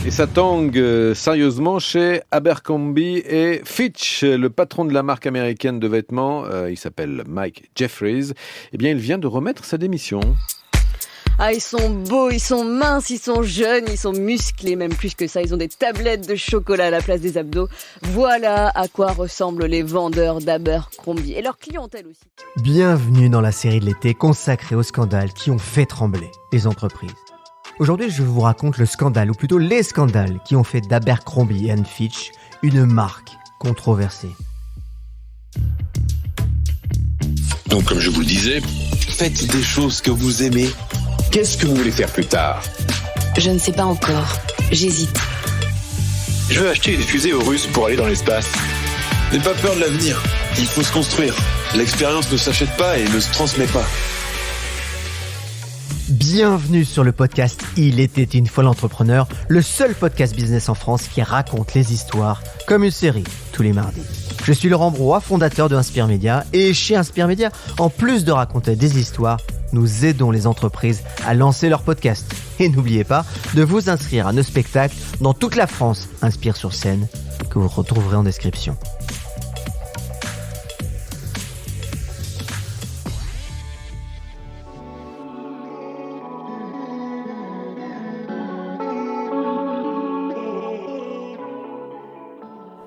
Et ça tangue sérieusement chez Abercrombie et Fitch. Le patron de la marque américaine de vêtements, il s'appelle Mike Jeffries, eh bien il vient de remettre sa démission. Ah, ils sont beaux, ils sont minces, ils sont jeunes, ils sont musclés, même plus que ça, ils ont des tablettes de chocolat à la place des abdos. Voilà à quoi ressemblent les vendeurs d'Abercrombie et leur clientèle aussi. Bienvenue dans la série de l'été consacrée aux scandales qui ont fait trembler les entreprises. Aujourd'hui, je vous raconte le scandale, ou plutôt les scandales qui ont fait d'Abercrombie & Fitch une marque controversée. Donc, comme je vous le disais, faites des choses que vous aimez. Qu'est-ce que vous voulez faire plus tard ? Je ne sais pas encore. J'hésite. Je veux acheter une fusée aux Russes pour aller dans l'espace. N'aie pas peur de l'avenir. Il faut se construire. L'expérience ne s'achète pas et ne se transmet pas. Bienvenue sur le podcast Il était une fois l'entrepreneur, le seul podcast business en France qui raconte les histoires comme une série tous les mardis. Je suis Laurent Broye, fondateur de Inspire Média, et chez Inspire Média, en plus de raconter des histoires, nous aidons les entreprises à lancer leur podcast. Et n'oubliez pas de vous inscrire à nos spectacles dans toute la France, Inspire sur scène, que vous retrouverez en description.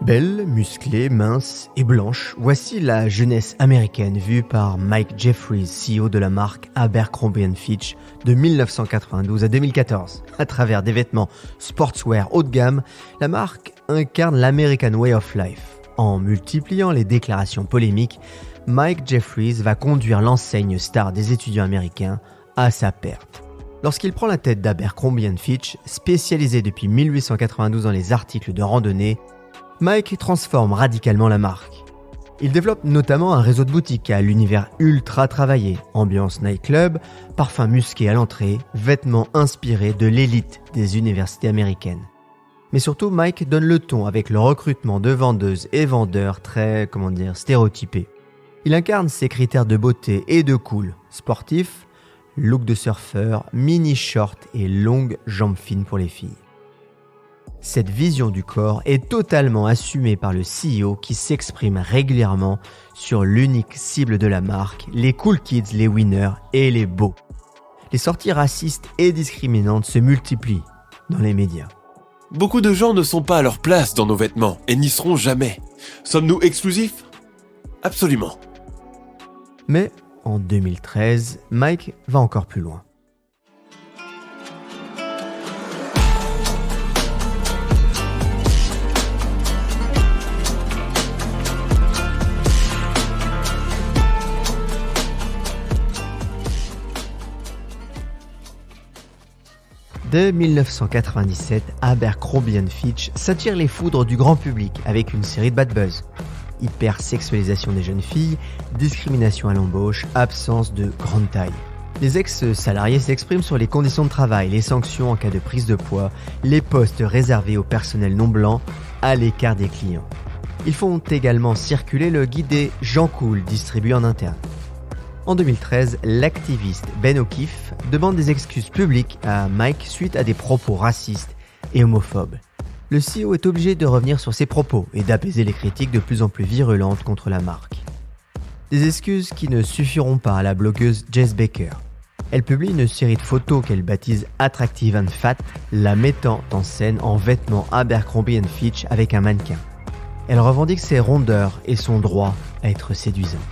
Belle, musclée, mince et blanche, voici la jeunesse américaine vue par Mike Jeffries, CEO de la marque Abercrombie & Fitch de 1992 à 2014. À travers des vêtements sportswear haut de gamme, la marque incarne l'American Way of Life. En multipliant les déclarations polémiques, Mike Jeffries va conduire l'enseigne star des étudiants américains à sa perte. Lorsqu'il prend la tête d'Abercrombie & Fitch, spécialisé depuis 1892 dans les articles de randonnée, Mike transforme radicalement la marque. Il développe notamment un réseau de boutiques à l'univers ultra travaillé, ambiance nightclub, parfums musqués à l'entrée, vêtements inspirés de l'élite des universités américaines. Mais surtout, Mike donne le ton avec le recrutement de vendeuses et vendeurs très, stéréotypés. Il incarne ses critères de beauté et de cool, sportif, look de surfeur, mini short et longues jambes fines pour les filles. Cette vision du corps est totalement assumée par le CEO qui s'exprime régulièrement sur l'unique cible de la marque, les cool kids, les winners et les beaux. Les sorties racistes et discriminantes se multiplient dans les médias. Beaucoup de gens ne sont pas à leur place dans nos vêtements et n'y seront jamais. Sommes-nous exclusifs ? Absolument. Mais en 2013, Mike va encore plus loin. Dès 1997, Abercrombie & Fitch s'attire les foudres du grand public avec une série de bad buzz. Hypersexualisation des jeunes filles, discrimination à l'embauche, absence de grande taille. Les ex-salariés s'expriment sur les conditions de travail, les sanctions en cas de prise de poids, les postes réservés au personnel non blanc, à l'écart des clients. Ils font également circuler le guide des gens cool distribué en interne. En 2013, l'activiste Ben O'Keefe demande des excuses publiques à Mike suite à des propos racistes et homophobes. Le CEO est obligé de revenir sur ses propos et d'apaiser les critiques de plus en plus virulentes contre la marque. Des excuses qui ne suffiront pas à la blogueuse Jess Baker. Elle publie une série de photos qu'elle baptise Attractive and Fat, la mettant en scène en vêtements Abercrombie & Fitch avec un mannequin. Elle revendique ses rondeurs et son droit à être séduisante.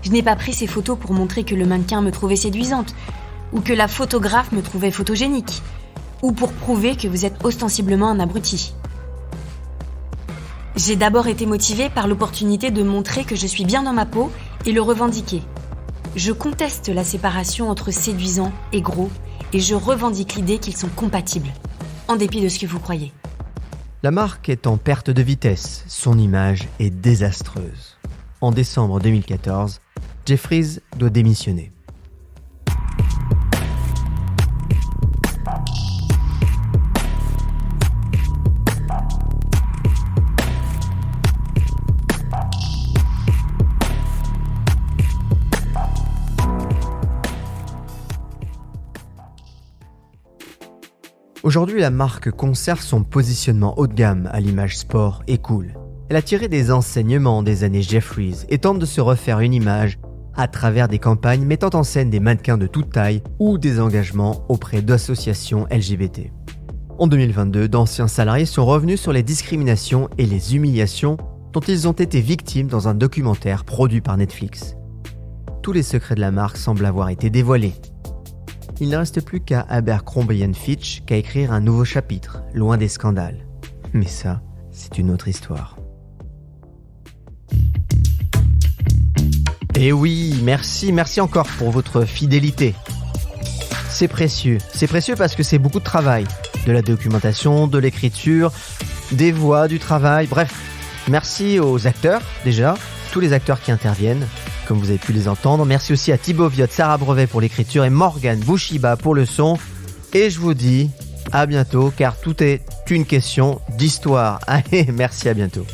Je n'ai pas pris ces photos pour montrer que le mannequin me trouvait séduisante, ou que la photographe me trouvait photogénique, ou pour prouver que vous êtes ostensiblement un abruti. J'ai d'abord été motivée par l'opportunité de montrer que je suis bien dans ma peau et le revendiquer. Je conteste la séparation entre séduisant et gros, et je revendique l'idée qu'ils sont compatibles, en dépit de ce que vous croyez. La marque est en perte de vitesse, son image est désastreuse. En décembre 2014, Jeffries doit démissionner. Aujourd'hui, la marque conserve son positionnement haut de gamme à l'image sport et cool. Elle a tiré des enseignements des années Jeffries et tente de se refaire une image à travers des campagnes mettant en scène des mannequins de toute taille ou des engagements auprès d'associations LGBT. En 2022, d'anciens salariés sont revenus sur les discriminations et les humiliations dont ils ont été victimes dans un documentaire produit par Netflix. Tous les secrets de la marque semblent avoir été dévoilés. Il ne reste plus qu'à Abercrombie & Fitch qu'à écrire un nouveau chapitre, loin des scandales. Mais ça, c'est une autre histoire. Et oui, merci encore pour votre fidélité. C'est précieux parce que c'est beaucoup de travail. De la documentation, de l'écriture, des voix, du travail, bref. Merci aux acteurs, déjà, tous les acteurs qui interviennent, comme vous avez pu les entendre. Merci aussi à Thibaut Viotte, Sarah Brevet pour l'écriture et Morgane Bouchiba pour le son. Et je vous dis à bientôt, car tout est une question d'histoire. Allez, merci, à bientôt.